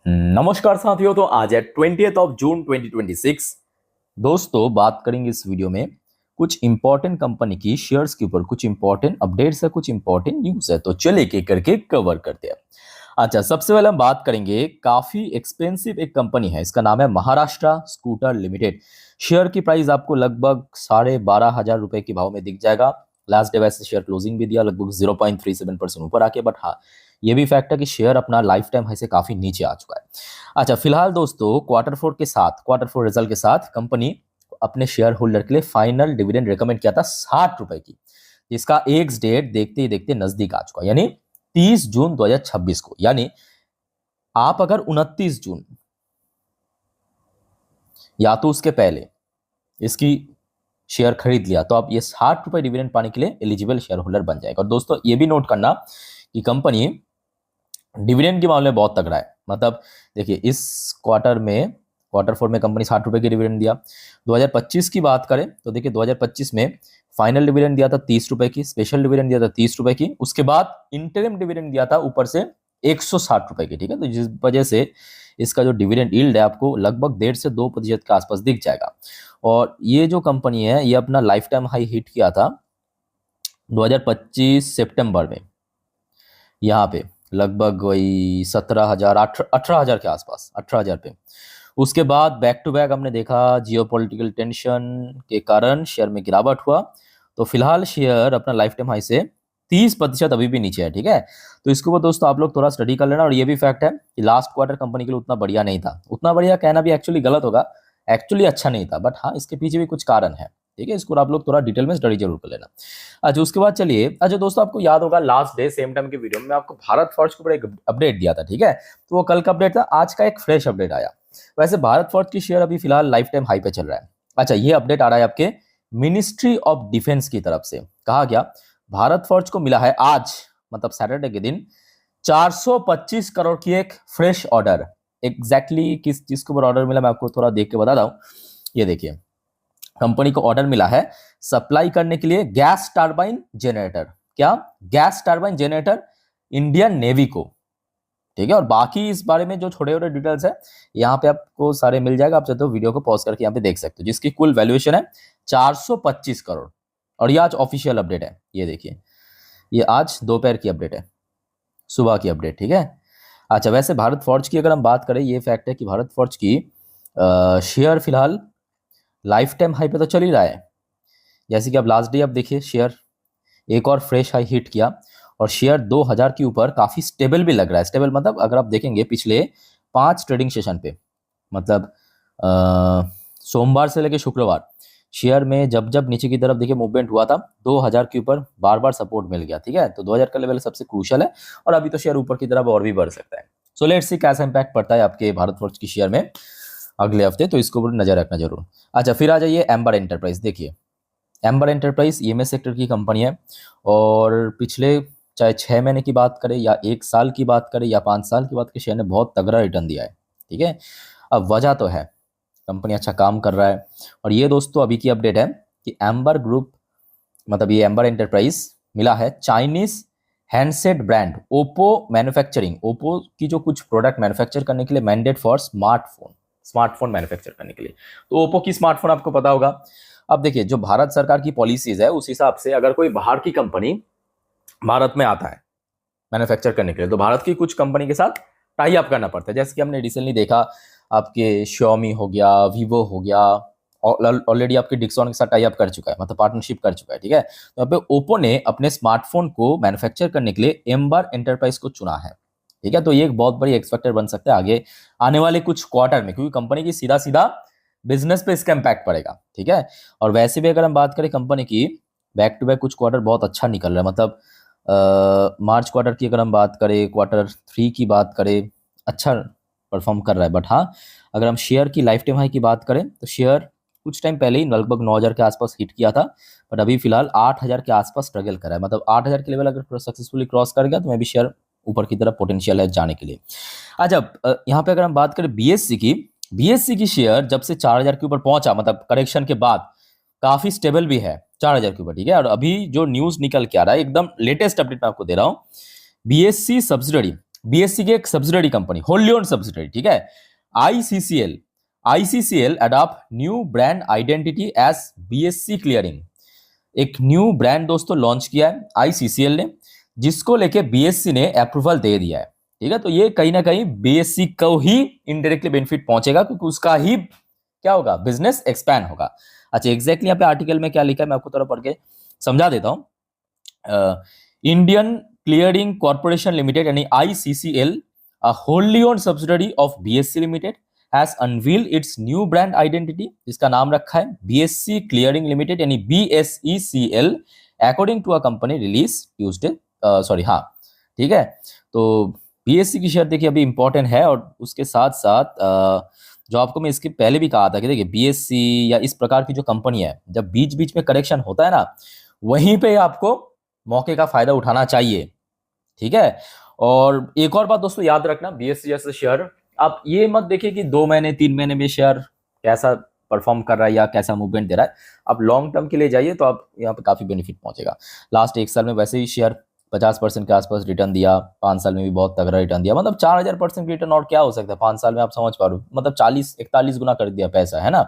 नमस्कार साथियों। तो आज है 20th ऑफ जून 2026। दोस्तों, बात करेंगे इस वीडियो में कुछ इंपॉर्टेंट कंपनी की शेयर्स के ऊपर। कुछ इंपॉर्टेंट अपडेट्स है, कुछ इंपॉर्टेंट न्यूज है, तो चलिए एक एक करके कवर करते हैं। अच्छा, सबसे पहले हम बात करेंगे, काफी एक्सपेंसिव एक कंपनी है, इसका नाम है महाराष्ट्र स्कूटर लिमिटेड। शेयर की प्राइस आपको लगभग 12,500 रुपए के भाव में दिख जाएगा। लास्ट डे वैसे शेयर क्लोजिंग भी दिया लगभग 0.37% ऊपर आके, बट हाँ, ये भी फैक्ट है कि शेयर अपना लाइफ टाइम हाई से काफी नीचे आ चुका है। अच्छा, फिलहाल दोस्तों क्वार्टर फोर रिजल्ट के साथ कंपनी अपने शेयर होल्डर के लिए फाइनल डिविडेंड रिकमेंड किया था 60 रुपए की, जिसका एक्स डेट देखते ही देखते नजदीक आ चुका है, यानी 30 जून 2026 को। यानी आप अगर 29 जून या तो उसके पहले इसकी शेयर खरीद लिया तो आप ये 60 रुपए डिविडेंड पाने के लिए एलिजिबल शेयर होल्डर बन जाएगा। और दोस्तों, ये भी नोट करना कि कंपनी डिविडेंड के मामले में बहुत तगड़ा है। मतलब देखिए, इस क्वार्टर फोर में कंपनी 60 रुपए की डिविडेंड दिया। 2025 की बात करें तो देखिए, 2025 में फाइनल डिविडेंड दिया था 30 रुपए की, स्पेशल डिविडेंड दिया था 30 रुपए की, उसके बाद इंटरिम डिविडेंड दिया था ऊपर से 160 रुपए की। ठीक है, तो जिस वजह से इसका जो डिविडेंड यील्ड है आपको लगभग 1.5 से 2% के आसपास दिख जाएगा। और ये जो कंपनी है, ये अपना लाइफ टाइम हाई हिट किया था 2025 सितंबर में, यहाँ पे लगभग वही 17,000 18,000 के आसपास, 18,000 पे। उसके बाद बैक टू बैक हमने देखा जियोपॉलिटिकल टेंशन के कारण शेयर में गिरावट हुआ। तो फिलहाल शेयर अपना लाइफ टाइम हाई से 30% अभी भी नीचे है। ठीक है, तो इसके ऊपर दोस्तों आप लोग थोड़ा स्टडी कर लेना। और ये भी फैक्ट है कि लास्ट क्वार्टर कंपनी के लिए उतना बढ़िया नहीं था। उतना बढ़िया कहना भी एक्चुअली गलत होगा, एक्चुअली अच्छा नहीं था, बट हाँ, इसके पीछे भी कुछ कारण है। ठीक है, इसको आप लोग थोड़ा डिटेल में स्टडी जरूर कर लेना। अच्छा, उसके बाद चलिए, अच्छा दोस्तों, आपको याद होगा लास्ट डे सेम टाइम के वीडियो में मैं आपको भारत फॉर्ज के ऊपर एक अपडेट दिया था। ठीक है, तो वो कल का अपडेट था, आज का एक फ्रेश अपडेट आया। वैसे भारत फॉर्ज की शेयर अभी फिलहाल लाइफ टाइम हाई पे चल रहा है। अच्छा, ये अपडेट आ रहा है आपके मिनिस्ट्री ऑफ डिफेंस की तरफ से। कहा गया, भारत फॉर्ज को मिला है आज, मतलब सैटरडे के दिन, 425 करोड़ की एक फ्रेश ऑर्डर। एग्जैक्टली किस चीज के ऊपर ऑर्डर मिला मैं आपको थोड़ा देख के बताता हूं। ये देखिए, कंपनी को ऑर्डर मिला है सप्लाई करने के लिए गैस टरबाइन जनरेटर। क्या? Gas turbine generator Indian navy को। ठीक है, और बाकी इस बारे में जो छोटे छोटे डिटेल्स है यहाँ पे आपको सारे मिल जाएगा। आप चाहते हो वीडियो को पॉज करके यहाँ पे देख सकते हो, जिसकी कुल वैल्यूएशन है 425 करोड़। और ये आज ऑफिशियल अपडेट है। ये देखिए, ये आज दोपहर की अपडेट है, सुबह की अपडेट। ठीक है, अच्छा, वैसे भारत फॉर्ज की अगर हम बात करें, ये फैक्ट है कि भारत फॉर्ज की शेयर फिलहाल लाइफ टाइम हाई पे तो चल ही रहा है। जैसे कि अब लास्ट डे आप देखिए, शेयर एक और फ्रेश हाई हिट किया और शेयर 2000 के ऊपर काफी स्टेबल भी लग रहा है। स्टेबल मतलब अगर आप देखेंगे पिछले 5 ट्रेडिंग सेशन पे, मतलब सोमवार से लेकर शुक्रवार, शेयर में जब जब नीचे की तरफ देखिए मूवमेंट हुआ था, 2000 के ऊपर बार बार सपोर्ट मिल गया। ठीक है, तो 2000 का लेवल सबसे क्रूशियल है, और अभी तो शेयर ऊपर की तरफ और भी बढ़ सकता है। सो लेट्स सी कैसा इंपैक्ट पड़ता है आपके भारत फॉर्ज की शेयर में अगले हफ्ते, तो इसको ऊपर नजर रखना जरूर। अच्छा, फिर आ जाइए एम्बर एंटरप्राइज। देखिए, एम्बर एंटरप्राइज ईएमएस सेक्टर की कंपनी है, और पिछले चाहे 6 महीने की बात करें या 1 साल की बात करें या 5 साल की बात करें, शेयर ने बहुत तगड़ा रिटर्न दिया है। ठीक है, अब वजह तो है, कंपनी अच्छा काम कर रहा है। और ये दोस्तों अभी की अपडेट है कि एम्बर ग्रुप, मतलब ये एम्बर एंटरप्राइज मिला है Chinese handset brand Oppo manufacturing. Oppo की जो कुछ प्रोडक्ट मैन्युफैक्चर करने के लिए मैंडेट फॉर स्मार्टफोन मैन्युफैक्चर करने के लिए। तो ओप्पो की स्मार्टफोन आपको पता होगा। अब देखिए, जो भारत सरकार की पॉलिसीज है उस हिसाब से अगर कोई बाहर की कंपनी भारत में आता है मैन्युफैक्चर करने के लिए, तो भारत की कुछ कंपनी के साथ टाई अप करना पड़ता है। जैसे कि हमने रिसेंटली देखा, आपके Xiaomi हो गया, Vivo हो गया, ऑलरेडी आपके डिक्सॉन के साथ टाई अप कर चुका है, मतलब पार्टनरशिप कर चुका है। ठीक है, तो यहाँ पे ओप्पो ने अपने स्मार्टफोन को मैन्युफैक्चर करने के लिए एम्बर एंटरप्राइज को चुना है। ठीक है, तो ये एक बहुत बड़ी एक्सपेक्टर बन सकता है आगे आने वाले कुछ क्वार्टर में, क्योंकि कंपनी की सीधा सीधा बिजनेस पे इसका इम्पैक्ट पड़ेगा। ठीक है, और वैसे भी अगर हम बात करें कंपनी की, बैक टू बैक कुछ क्वार्टर बहुत अच्छा निकल रहा है। मतलब मार्च क्वार्टर की अगर हम बात करें, Q3 की बात करें, अच्छा परफॉर्म कर रहा है। बट हाँ, अगर हम शेयर की लाइफ टाइम हाई की बात करें तो शेयर कुछ टाइम पहले ही लगभग 9000 के आसपास हिट किया था, बट अभी फिलहाल 8000 के आसपास स्ट्रगल कर रहा है। मतलब 8000 के लेवल अगर सक्सेसफुली क्रॉस कर गया तो मैं भी शेयर ऊपर की तरफ पोटेंशियल है जाने के लिए। अच्छा, यहाँ पे अगर हम बात करें बीएससी की शेयर जब से 4000 के ऊपर पहुंचा, मतलब करेक्शन के बाद काफी स्टेबल भी है 4000 के ऊपर। ठीक है, और अभी जो न्यूज निकल के आ रहा है, एकदम लेटेस्ट अपडेट मैं आपको दे रहा हूँ, बीएससी सब्सिडरी बीएससी की एक subsidiary company, wholly owned subsidiary, ठीक है, ICCL, ICCL adopt new brand identity as BSC clearing. एक न्यू ब्रांड दोस्तों लॉन्च किया है आईसीसीएल ने, जिसको लेके बीएससी ने अप्रूवल दे दिया है, ठीक है। तो ये कहीं ना कहीं बीएससी को ही इनडायरेक्टली बेनिफिट पहुंचेगा, क्योंकि उसका ही क्या होगा, बिजनेस एक्सपैंड होगा। अच्छा, एग्जैक्टली यहाँ पे आर्टिकल में क्या लिखा है मैं आपको थोड़ा पढ़ के समझा देता हूं। इंडियन क्लियरिंग कॉर्पोरेशन लिमिटेड यानी ICCL, a wholly owned subsidiary of BSC Limited, has unveiled its new brand identity, जिसका नाम रखा है BSC Clearing Limited यानी BSECL, according to a company release Tuesday, sorry हाँ, ठीक है। तो BSC की शेयर देखिए अभी इंपॉर्टेंट है, और उसके साथ साथ जो आपको मैं इसके पहले भी कहा था कि देखिए BSC या इस प्रकार की जो कंपनी है, जब बीच बीच में करेक्शन होता है ना, वहीं पे आपको मौके का फायदा उठाना चाहिए, ठीक है। और एक और बात दोस्तों याद रखना, बीएससी जैसे शेयर आप ये मत देखिए कि 2 महीने 3 महीने में शेयर कैसा परफॉर्म कर रहा है या कैसा मूवमेंट दे रहा है, आप लॉन्ग टर्म के लिए जाइए तो आप यहाँ पे काफी बेनिफिट पहुंचेगा। लास्ट 1 साल में वैसे ही शेयर 50% के आसपास रिटर्न दिया, 5 साल में भी बहुत तगड़ा रिटर्न दिया, मतलब 4000% रिटर्न और क्या हो सकता है 5 साल में, आप समझ पा रहे हो, मतलब 40-41 गुना कर दिया पैसा, है ना।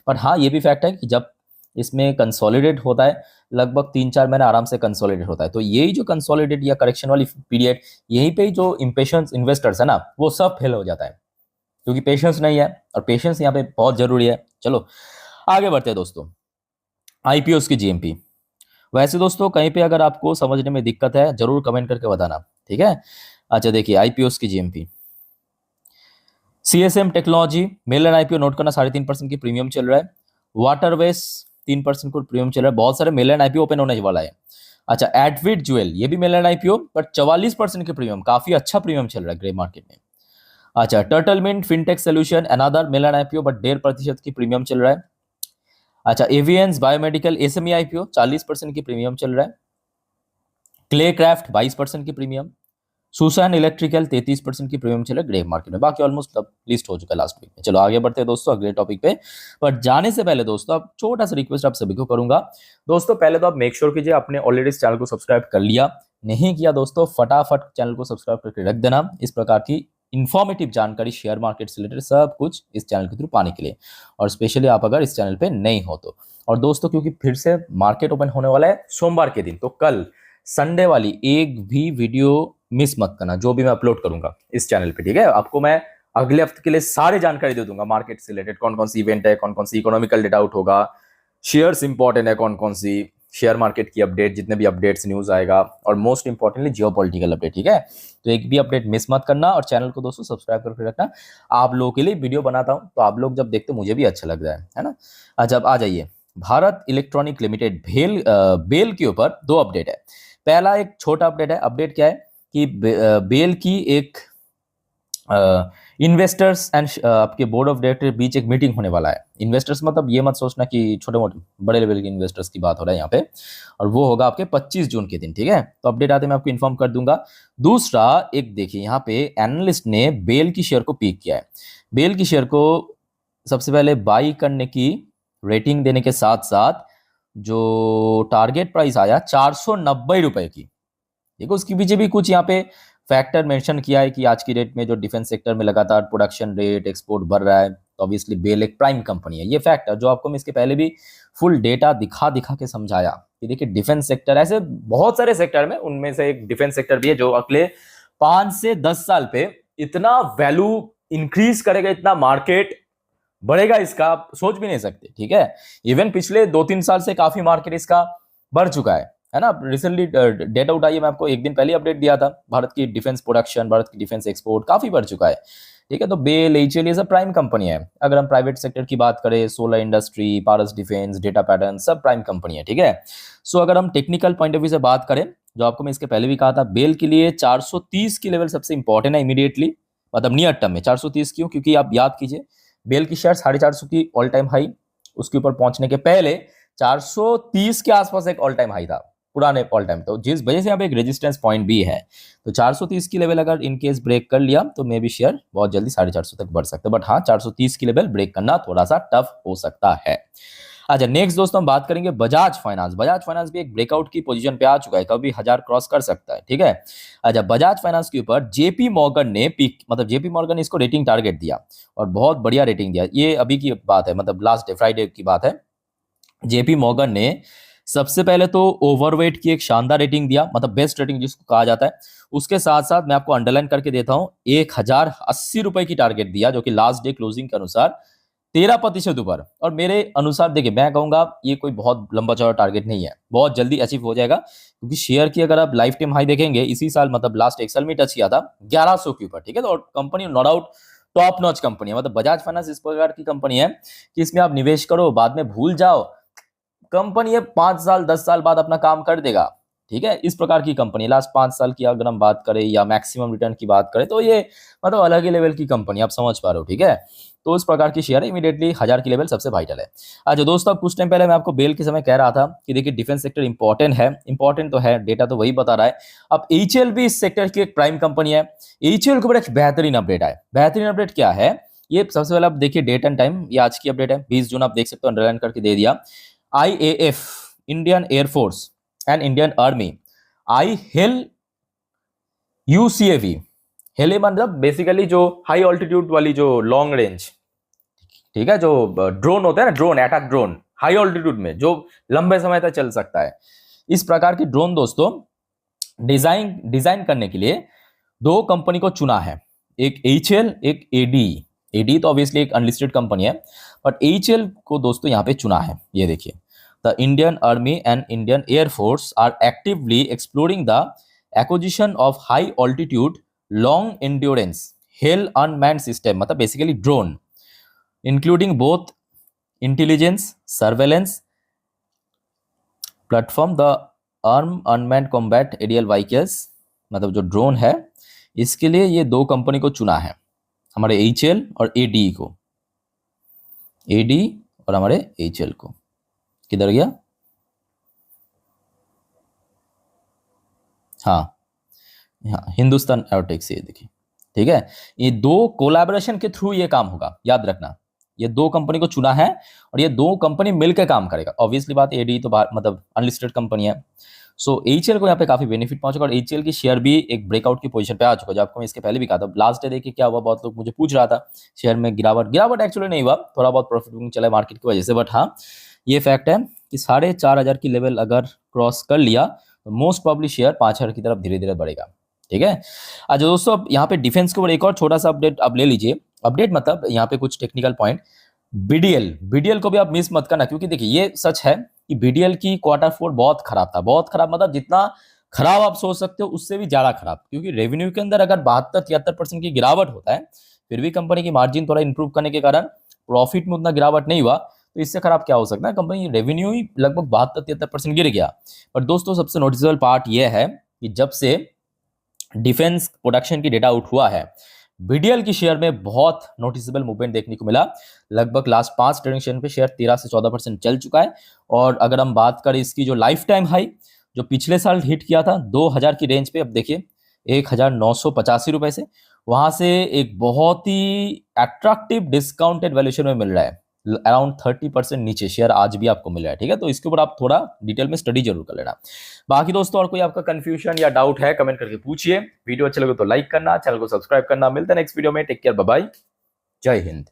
बट हाँ, ये भी फैक्ट है कि जब इसमें कंसोलिडेट होता है, लगभग 3-4 महीने आराम से कंसोलिडेट होता है, तो यही जो कंसोलिडेट या करेक्शन वाली पीरियड, यहीं पे जो इम्पेशंस इन्वेस्टर्स है ना, वो सब फेल हो जाता है, क्योंकि पेशेंस नहीं है, और पेशेंस यहाँ पे बहुत जरूरी है। चलो आगे बढ़ते हैं दोस्तों, आईपीओस की जीएमपी। वैसे दोस्तों कहीं पे अगर आपको समझने में दिक्कत है जरूर कमेंट करके बताना, ठीक है। अच्छा देखिए, आईपीओस की GMP, CSM technology mail IPO note करना, 3.5% की प्रीमियम चल रहा है। वाटरवेज 3% को प्रीमियम चल रहा है, बहुत सारे मेल आईपीओ ओपन होने वाला है। अच्छा, एडविट ज्वेल, ये भी मेल आईपीओ, पर 44% की प्रीमियम, काफी अच्छा प्रीमियम चल रहा है ग्रे मार्केट में। अच्छा, turtle mint fintech solution another mail IPO, but 1.5% की प्रीमियम चल रहा है। अच्छा, एवियंस बायोमेडिकल एसएमई आईपीओ 40% की प्रीमियम चल रहा है। क्ले क्राफ्ट 22% की प्रीमियम। सुसान इलेक्ट्रिकल 33% की प्रीमियम चले ग्रे मार्केट में, बाकी ऑलमोस्ट अब लिस्ट हो चुका है लास्ट वीक में। चलो आगे बढ़ते हैं दोस्तों अगले टॉपिक पे, पर जाने से पहले दोस्तों अब छोटा सा रिक्वेस्ट आप सभी को करूंगा। दोस्तों पहले तो आप मेक श्योर कीजिए आपने ऑलरेडी इस चैनल को सब्सक्राइब कर लिया, नहीं किया दोस्तों फटाफट चैनल को सब्सक्राइब करके रख देना, इस प्रकार की इंफॉर्मेटिव जानकारी शेयर मार्केट से रिलेटेड सब कुछ इस चैनल के थ्रू पाने के लिए, और स्पेशली आप अगर इस चैनल पे नहीं हो तो। और दोस्तों क्योंकि फिर से मार्केट ओपन होने वाला है सोमवार के दिन, तो कल संडे वाली एक भी वीडियो मिस मत करना, जो भी मैं अपलोड करूंगा इस चैनल पे, ठीक है। आपको मैं अगले हफ्ते के लिए सारी जानकारी दे दूंगा मार्केट से रिलेटेड, कौन कौन सी इवेंट है, कौन कौन सी इकोनॉमिकल डेटा आउट होगा, शेयर्स इंपॉर्टेंट है कौन कौन सी, शेयर मार्केट की अपडेट, जितने भी अपडेट्स न्यूज आएगा, और मोस्ट इंपॉर्टेंटली जियोपॉलिटिकल अपडेट, ठीक है। तो एक भी अपडेट मिस मत करना, और चैनल को दोस्तों सब्सक्राइब करके रखना। आप लोगों के लिए वीडियो बनाता हूं तो आप लोग जब देखते मुझे भी अच्छा लगता है ना। अच्छा अब आ जाइए, भारत इलेक्ट्रॉनिक लिमिटेड बेल के ऊपर 2 अपडेट है। पहला एक छोटा अपडेट है, अपडेट क्या है कि बेल की एक इन्वेस्टर्स एंड आपके बोर्ड ऑफ डायरेक्टर बीच एक मीटिंग होने वाला है। इन्वेस्टर्स मतलब ये मत सोचना कि छोटे मोटे, बड़े लेवल के इन्वेस्टर्स की बात हो रहा है यहाँ पे, और वो होगा आपके 25 जून के दिन, ठीक है। तो अपडेट आते मैं आपको इन्फॉर्म कर दूंगा। दूसरा एक देखिए, यहाँ पे एनालिस्ट ने बेल की शेयर को पीक किया है। बेल की शेयर को सबसे पहले बाई करने की रेटिंग देने के साथ साथ जो टारगेट प्राइस आया 490 रुपए की, देखो उसके पीछे भी कुछ यहाँ पे फैक्टर मेंशन किया है कि आज की डेट में जो डिफेंस सेक्टर में लगातार प्रोडक्शन रेट एक्सपोर्ट बढ़ रहा है, तो ऑब्वियसली बेल एक प्राइम कंपनी है। ये फैक्ट है जो आपको मैं इसके पहले भी फुल डेटा दिखा दिखा के समझाया कि देखिए डिफेंस सेक्टर, ऐसे बहुत सारे सेक्टर में, उनमें से एक डिफेंस सेक्टर भी है जो अगले 5 से 10 साल पे इतना वैल्यू इंक्रीज करेगा, इतना मार्केट बढ़ेगा इसका आप सोच भी नहीं सकते, ठीक है। इवन पिछले 2-3 साल से काफी मार्केट इसका बढ़ चुका है ना। रिसेंटली डेटा उठाइए, मैं आपको एक दिन पहले अपडेट दिया था, भारत की डिफेंस प्रोडक्शन, भारत की डिफेंस एक्सपोर्ट काफी बढ़ चुका है, ठीक है। तो बेल एचएल ये सब प्राइम कंपनी है। अगर हम प्राइवेट सेक्टर की बात करें, सोलर इंडस्ट्री, पारस डिफेंस, डेटा पैटर्न, सब प्राइम कंपनी है, ठीक है। सो अगर हम टेक्निकल पॉइंट ऑफ व्यू से बात करें, जो आपको मैं इसके पहले भी कहा था, बेल के लिए 430 की लेवल सबसे इंपॉर्टेंट है इमीडिएटली, मतलब नियर टर्म में 430 क्यों, क्योंकि आप याद कीजिए बेल की शेयर 450 की ऑल टाइम हाई, उसके ऊपर पहुंचने के पहले 430 के आसपास एक ऑल टाइम हाई था, पुराने ऑल टाइम, तो जिस वजह से यहाँ पे एक रेजिस्टेंस पॉइंट भी है। तो 430 की लेवल अगर इन केस ब्रेक कर लिया तो मे बी शेयर बहुत जल्दी 450 तक बढ़ सकता है, बट हाँ 430 की लेवल ब्रेक करना थोड़ा सा टफ हो सकता है। अच्छा नेक्स्ट दोस्तों हम बात करेंगे बजाज फाइनेंस। बजाज फाइनेंस भी एक ब्रेकआउट की पोजीशन पे आ चुका है, कभी 1000 क्रॉस कर सकता है, ठीक है। अच्छा बजाज फाइनेंस के ऊपर जेपी मॉर्गन ने पीक मतलब जेपी मॉर्गन ने इसको रेटिंग टारगेट दिया और बहुत बढ़िया रेटिंग दिया। ये अभी की बात है, मतलब लास्ट डे फ्राइडे की बात है। जेपी मॉर्गन ने सबसे पहले तो ओवरवेट की एक शानदार रेटिंग दिया, मतलब बेस्ट रेटिंग जिसको कहा जाता है। उसके साथ साथ मैं आपको अंडरलाइन करके देता हूं, 1080 रुपए की टारगेट दिया, जो कि लास्ट डे क्लोजिंग के अनुसार 13% ऊपर। और मेरे अनुसार देखिए मैं कहूंगा ये कोई बहुत लंबा चौड़ा टारगेट नहीं है, बहुत जल्दी अचीव हो जाएगा, क्योंकि शेयर की अगर आप लाइफ टाइम हाई देखेंगे इसी साल, मतलब लास्ट एक साल में टच किया था 1100 के ऊपर, ठीक है। तो company no doubt top notch company है, मतलब बजाज फाइनेंस इस प्रकार की कंपनी है कि इसमें आप निवेश करो बाद में भूल जाओ, कंपनी ये 5 साल 10 साल बाद अपना काम कर देगा, ठीक है। इस प्रकार की कंपनी लास्ट 5 साल की अगर हम बात करें या मैक्सिमम रिटर्न की बात करें तो ये मतलब अलग ही लेवल की कंपनी, आप समझ पा रहे हो, ठीक है। तो इस प्रकार की शेयर इमीडिएटली 1000 की लेवल सबसे वाइटल है। अच्छा दोस्तों कुछ टाइम पहले मैं आपको बेल के समय कह रहा था कि देखिए डिफेंस सेक्टर इंपॉर्टेंट है, इंपॉर्टेंट तो है, डेटा तो वही बता रहा है। अब एचएल भी इस सेक्टर की एक प्राइम कंपनी है। एचएल के ऊपर एक बेहतरीन अपडेट है। बेहतरीन अपडेट क्या है, ये सबसे पहले आप देखिए डेट एंड टाइम, ये आज की अपडेट है 20 जून, आप देख सकते हो अंडरलाइन करके दे दिया। IAF Indian air force and Indian army, I hello UCAV, हेले मतलब बेसिकली जो हाई ऑल्टीट्यूड वाली जो लॉन्ग रेंज, ठीक है, जो ड्रोन होता है ना, drone attack drone high altitude में जो लंबे समय तक चल सकता है, इस प्रकार की ड्रोन दोस्तों डिजाइन करने के लिए दो कंपनी को चुना है, एक एचएल एक एडी। एडी तो ऑब्वियसली एक अनलिस्टेड कंपनी है, बट एचएल को दोस्तों यहाँ पे चुना है। ये देखिए, the Indian Army and Indian Air Force are actively exploring the acquisition of high altitude long endurance HALE unmanned system, मतलब basically drone, including both intelligence surveillance platform the arm unmanned combat aerial vehicles, मतलब जो drone है इसके लिए ये दो company को चुना है, हमारे एचएल और एडी को, एडी और हमारे एचएल को। किधर गया, हाँ हिंदुस्तान एरोटिक्स, ये देखिए, ठीक है। ये दो कोलैबोरेशन के थ्रू ये काम होगा, याद रखना, ये दो कंपनी को चुना है और ये दो कंपनी मिलकर काम करेगा। ऑब्वियसली बात, एडी तो मतलब अनलिस्टेड कंपनी है, सो एचएल को यहाँ पे काफी बेनिफिट पहुंचेगा और एचएल की शेयर भी एक ब्रेकआउट की पोजीशन पे आ चुका है, जो आपको मैं इसके पहले भी कहा था। लास्ट डे देखिए क्या हुआ, बहुत लोग मुझे पूछ रहा था शेयर में गिरावट एक्चुअली नहीं हुआ, थोड़ा बहुत प्रॉफिट बुकिंग चला मार्केट की वजह से, बट हाँ ये फैक्ट है कि 4500 की लेवल अगर क्रॉस कर लिया तो मोस्ट प्रॉब्ली शेयर 5000 की तरफ धीरे धीरे बढ़ेगा, ठीक है। अच्छा दोस्तों अब यहाँ पे डिफेंस के ऊपर एक और छोटा सा अपडेट अब ले लीजिए। अपडेट मतलब यहाँ पे कुछ टेक्निकल पॉइंट, बीडीएल को भी आप मिस मत करना, क्योंकि देखिए ये सच है कि बीडीएल की Q4 बहुत खराब था, बहुत खराब, मतलब जितना खराब आप सोच सकते हो उससे भी ज्यादा खराब, क्योंकि रेवेन्यू के अंदर अगर 72-73% की गिरावट होता है, फिर भी कंपनी की मार्जिन थोड़ा इंप्रूव करने के कारण प्रॉफिट में उतना गिरावट नहीं हुआ, तो इससे खराब क्या हो सकता है, कंपनी रेवेन्यू ही लगभग 72-73% गिर गया। पर दोस्तों सबसे नोटिसेबल पार्ट यह है कि जब से डिफेंस प्रोडक्शन की डेटा आउट हुआ है, बीडीएल की शेयर में बहुत नोटिसेबल मूवमेंट देखने को मिला। लगभग लास्ट 5 ट्रेडिंग सेशन पे शेयर 13 से 14% चल चुका है। और अगर हम बात करें इसकी जो लाइफ टाइम हाई जो पिछले साल हिट किया था 2000 की रेंज पे, अब देखिए 1985 रुपए से, वहां से एक बहुत ही अट्रैक्टिव डिस्काउंटेड वैल्यूएशन में मिल रहा है, अराउंड 30% नीचे शेयर आज भी आपको मिल रहा है, ठीक है। तो इसके ऊपर आप थोड़ा डिटेल में स्टडी जरूर कर लेना। बाकी दोस्तों और कोई आपका कंफ्यूजन या डाउट है कमेंट करके पूछिए। वीडियो अच्छा लगे तो लाइक करना, चैनल को सब्सक्राइब करना। मिलते हैं नेक्स्ट वीडियो में, टेक केयर, बाय बाय, जय हिंद।